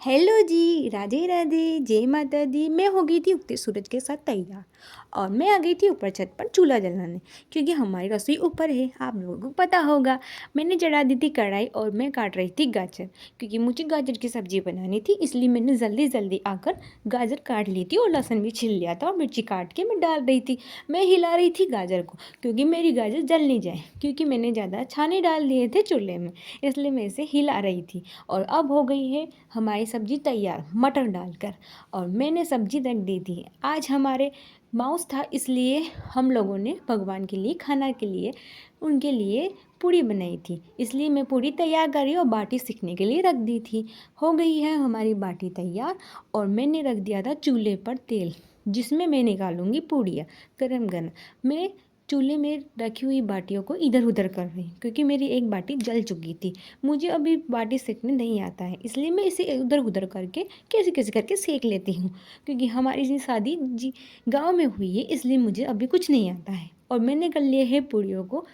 Hello जी, राधे राधे, जय माता दी। मैं हो गई थी उगते सूरज के साथ तैयार और मैं आ गई थी ऊपर छत पर चूल्हा जलाने, क्योंकि हमारी रसोई ऊपर है, आप लोगों को पता होगा। मैंने चढ़ा दी थी कढ़ाई और मैं काट रही थी गाजर, क्योंकि मुझे गाजर की सब्ज़ी बनानी थी। इसलिए मैंने जल्दी जल्दी आकर गाजर काट ली थी और लहसुन भी छिल लिया था और मिर्ची काट के मैं डाल रही थी। मैं हिला रही थी गाजर को, क्योंकि मेरी गाजर जल नहीं जाए, क्योंकि मैंने ज़्यादा छाने डाल दिए थे चूल्हे में, इसलिए मैं इसे हिला रही थी। और अब हो गई है हमारी सब्ज़ी तैयार मटर डालकर, और मैंने सब्ज़ी रख दी थी। आज हमारे माउस था, इसलिए हम लोगों ने भगवान के लिए खाना के लिए उनके लिए पूड़ी बनाई थी, इसलिए मैं पूड़ी तैयार करी और बाटी सीखने के लिए रख दी थी। हो गई है हमारी बाटी तैयार और मैंने रख दिया था चूल्हे पर तेल, जिसमें मैं निकालूंगी पूड़ियाँ गरम गरम। मैं चूल्हे में रखी हुई बाटियों को इधर उधर कर रही हूँ, क्योंकि मेरी एक बाटी जल चुकी थी। मुझे अभी बाटी सेकने नहीं आता है, इसलिए मैं इसे उधर उधर करके कैसे कैसे करके सेक लेती हूँ, क्योंकि हमारी जी शादी जी गांव में हुई है, इसलिए मुझे अभी कुछ नहीं आता है। और मैंने कर लिए है पूड़ियों को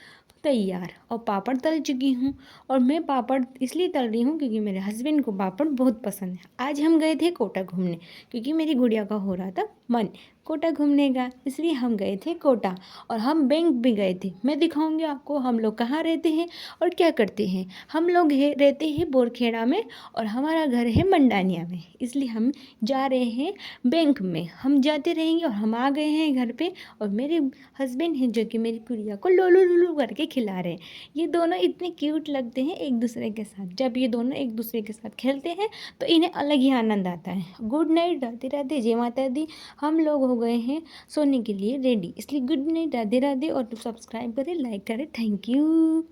तैयार और पापड़ तल चुकी हूँ। और मैं पापड़ इसलिए तल रही हूँ क्योंकि मेरे हस्बैंड को पापड़ बहुत पसंद है। आज हम गए थे कोटा घूमने, क्योंकि मेरी गुड़िया का हो रहा था मन कोटा घूमने का, इसलिए हम गए थे कोटा। और हम बैंक भी गए थे, मैं दिखाऊंगी आपको हम लोग कहाँ रहते हैं और क्या करते हैं। हम लोग रहते हैं बोरखेड़ा में और हमारा घर है मंडानिया में, इसलिए हम जा रहे हैं बैंक में। हम जाते रहेंगे और हम आ गए हैं घर पे, और मेरे हस्बैंड हैं जो कि मेरी गुड़िया को लोलू लुलू करके खिला रहे हैं। ये दोनों इतने क्यूट लगते हैं एक दूसरे के साथ। जब ये दोनों एक दूसरे के साथ खेलते हैं तो इन्हें अलग ही आनंद आता है। गुड नाइट, राधे राधे, जय माता दी। हम लोग हो गए हैं सोने के लिए रेडी, इसलिए गुड नाइट, राधे राधे। और सब्सक्राइब करें, लाइक करें, थैंक यू।